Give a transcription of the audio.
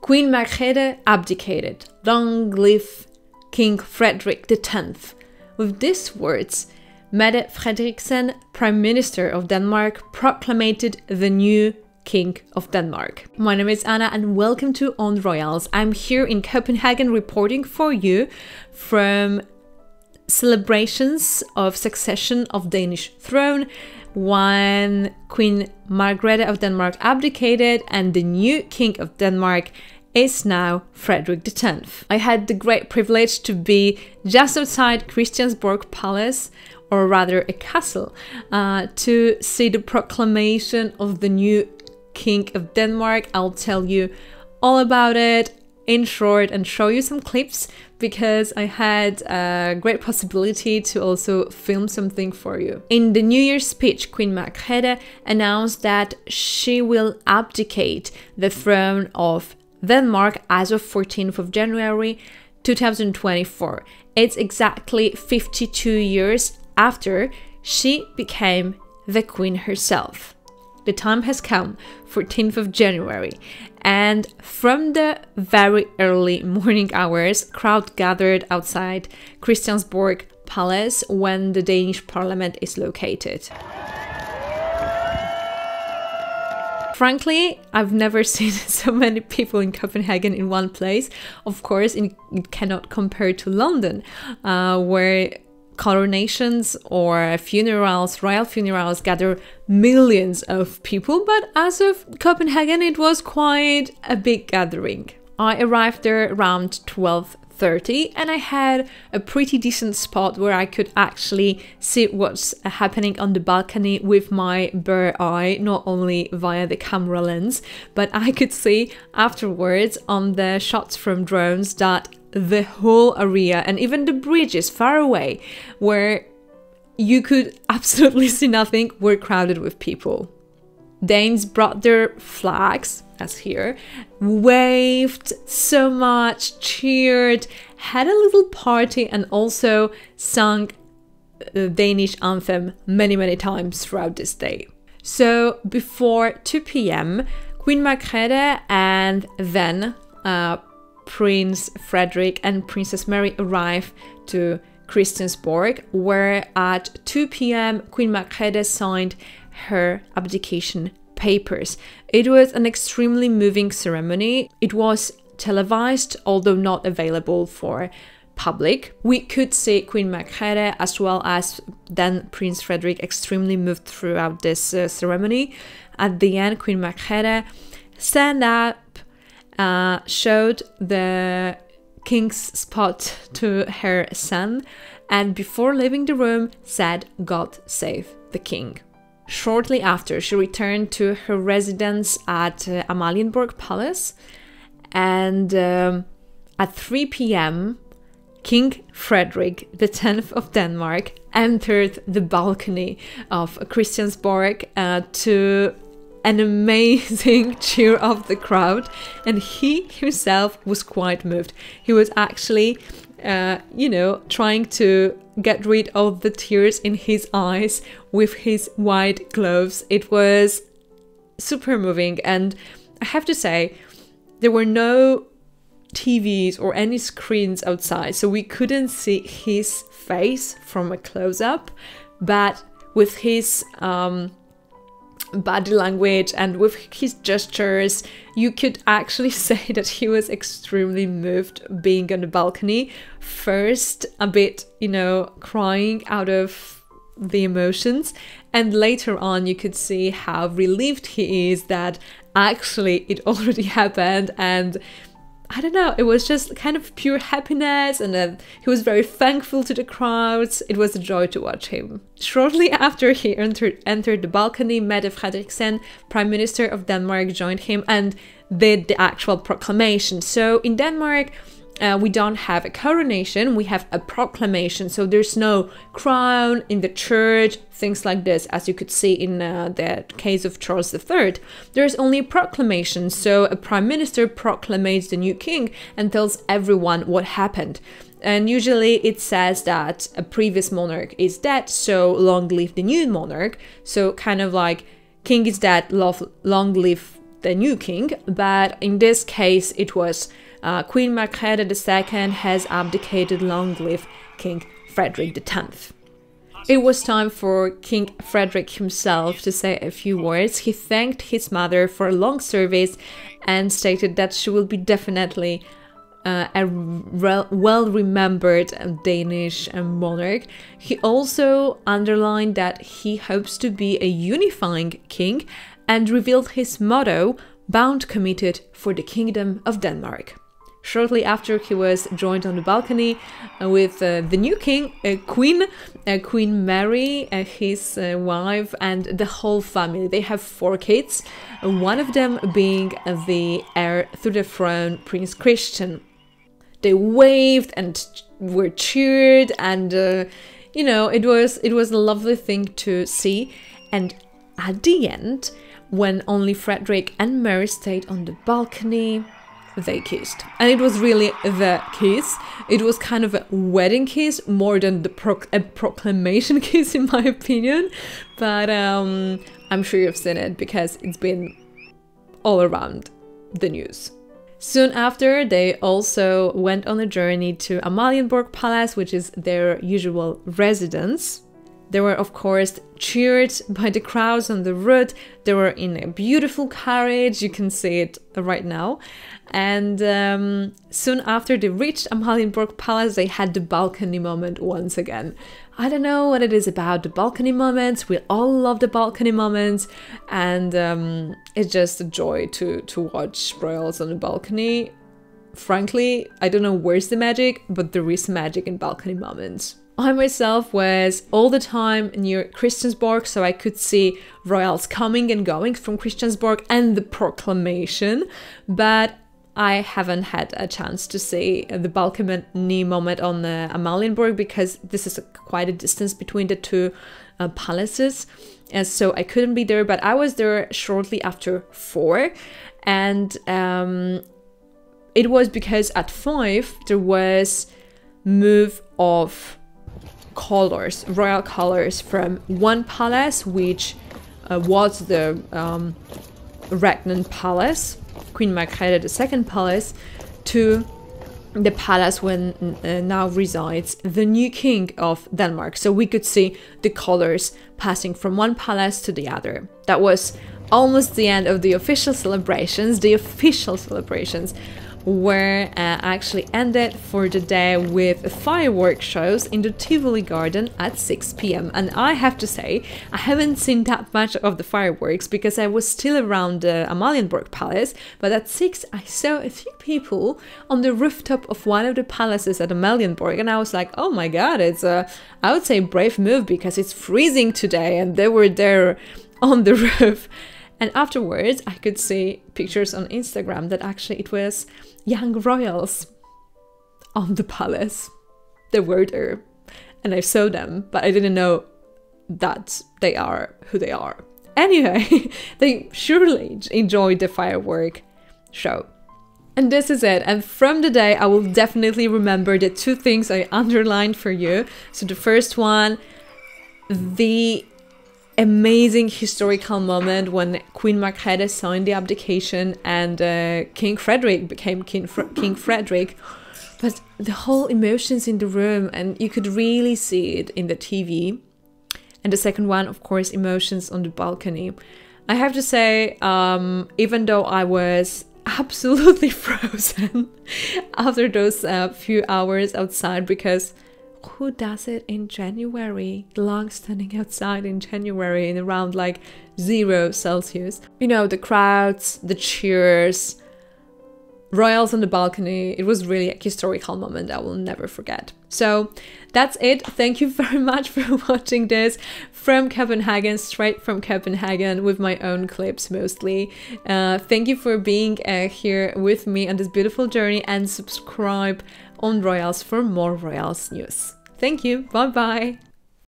Queen Margrethe abdicated. Long live King Frederik X. With these words, Mette Frederiksen, Prime Minister of Denmark, proclaimed the new King of Denmark. My name is Anna and welcome to On Royals. I'm here in Copenhagen reporting for you from celebrations of succession of Danish throne when Queen Margrethe of Denmark abdicated and the new King of Denmark is now Frederik X. I had the great privilege to be just outside Christiansborg Palace, or rather a castle, to see the proclamation of the new King of Denmark. I'll tell you all about it in short and show you some clips because I had a great possibility to also film something for you. In the New Year's speech, Queen Margrethe announced that she will abdicate the throne of Denmark as of 14th of January 2024. It's exactly 52 years after she became the queen herself. The time has come, 14th of January, and from the very early morning hours, crowd gathered outside Christiansborg Palace when the Danish parliament is located. Frankly, I've never seen so many people in Copenhagen in one place. Of course, it cannot compare to London, where coronations or funerals, royal funerals, gather millions of people, but as of Copenhagen, it was quite a big gathering. I arrived there around 12:30 and I had a pretty decent spot where I could actually see what's happening on the balcony with my bare eye, not only via the camera lens, but I could see afterwards on the shots from drones that the whole area and even the bridges far away where you could absolutely see nothing were crowded with people. Danes brought their flags, as here, waved so much, cheered, had a little party and also sung the Danish anthem many times throughout this day. So before 2 p.m, Queen Margrethe and then Prince Frederik and Princess Mary arrived to Christiansborg, where at 2 p.m. Queen Margrethe signed her abdication papers. It was an extremely moving ceremony. It was televised, although not available for public. We could see Queen Margrethe as well as then Prince Frederik extremely moved throughout this ceremony. At the end, Queen Margrethe stand up, showed the king's spot to her son, and before leaving the room said, "God save the king." Shortly after, she returned to her residence at Amalienborg Palace, and at 3 p.m, King Frederik X of Denmark entered the balcony of Christiansborg to an amazing cheer of the crowd, and he himself was quite moved. He was actually, trying to get rid of the tears in his eyes with his white gloves. It was super moving, and I have to say, there were no TVs or any screens outside, so we couldn't see his face from a close-up, but with his body language and with his gestures, you could actually say that he was extremely moved being on the balcony. First, a bit, crying out of the emotions, and later on you could see how relieved he is that actually it already happened, and I don't know, it was just kind of pure happiness, and he was very thankful to the crowds. It was a joy to watch him. Shortly after he entered the balcony, Mette Frederiksen, Prime Minister of Denmark, joined him and did the actual proclamation. So in Denmark, we don't have a coronation, we have a proclamation. So there's no crown in the church, things like this, as you could see in the case of Charles III. There's only a proclamation, so a prime minister proclaims the new king and tells everyone what happened. And usually it says that a previous monarch is dead, so long live the new monarch. So kind of like, king is dead, long live the new king, but in this case it was Queen Margrethe II has abdicated, long live King Frederik X. It was time for King Frederik himself to say a few words. He thanked his mother for a long service and stated that she will be definitely a well-remembered Danish monarch. He also underlined that he hopes to be a unifying king and revealed his motto, bound committed for the kingdom of Denmark. Shortly after, he was joined on the balcony with the new king, Queen Mary, his wife, and the whole family. They have 4 kids, one of them being the heir to the throne, Prince Christian. They waved and were cheered, and you know, it was a lovely thing to see. And at the end, when only Frederik and Mary stayed on the balcony, they kissed. And it was really the kiss. It was kind of a wedding kiss more than a proclamation kiss, in my opinion. But I'm sure you've seen it because it's been all around the news. Soon after, they also went on a journey to Amalienborg Palace, which is their usual residence. They were, of course, cheered by the crowds on the road. They were in a beautiful carriage. You can see it right now. And soon after they reached Amalienborg Palace, they had the balcony moment once again. I don't know what it is about the balcony moments. We all love the balcony moments. And it's just a joy to watch royals on the balcony. Frankly, I don't know where's the magic, but there is magic in balcony moments. I myself was all the time near Christiansborg, so I could see royals coming and going from Christiansborg and the Proclamation, but I haven't had a chance to see the balcony moment on Amalienborg because this is quite a distance between the two palaces, and so I couldn't be there, but I was there shortly after 4, and it was because at 5 there was move of colors, royal colors, from one palace, which was the regnant palace, Queen Margrethe II palace, to the palace when now resides the new king of Denmark. So we could see the colors passing from one palace to the other. That was almost the end of the official celebrations. The official celebrations were actually ended for the day with fireworks shows in the Tivoli garden at 6 p.m. And I have to say, I haven't seen that much of the fireworks because I was still around the Amalienborg Palace, but at 6 I saw a few people on the rooftop of one of the palaces at Amalienborg, and I was like, oh my god, it's a, I would say, brave move because it's freezing today, and they were there on the roof. And afterwards, I could see pictures on Instagram that actually it was young royals on the palace. They were there, and I saw them, but I didn't know that they are who they are. Anyway, they surely enjoyed the firework show. And this is it. And from the day, I will definitely remember the 2 things I underlined for you. So the first one, the amazing historical moment when Queen Margrethe signed the abdication and King Frederik became King Frederik. But the whole emotions in the room, and you could really see it in the TV. And the second one, of course, emotions on the balcony. I have to say, even though I was absolutely frozen after those few hours outside, because who does it in January? Long standing outside in January in around like 0 Celsius. You know, the crowds, the cheers, royals on the balcony. It was really a historical moment I will never forget. So that's it. Thank you very much for watching this from Copenhagen, straight from Copenhagen, with my own clips mostly. Thank you for being here with me on this beautiful journey, and subscribe on Royals for more Royals news. Thank you. Bye bye.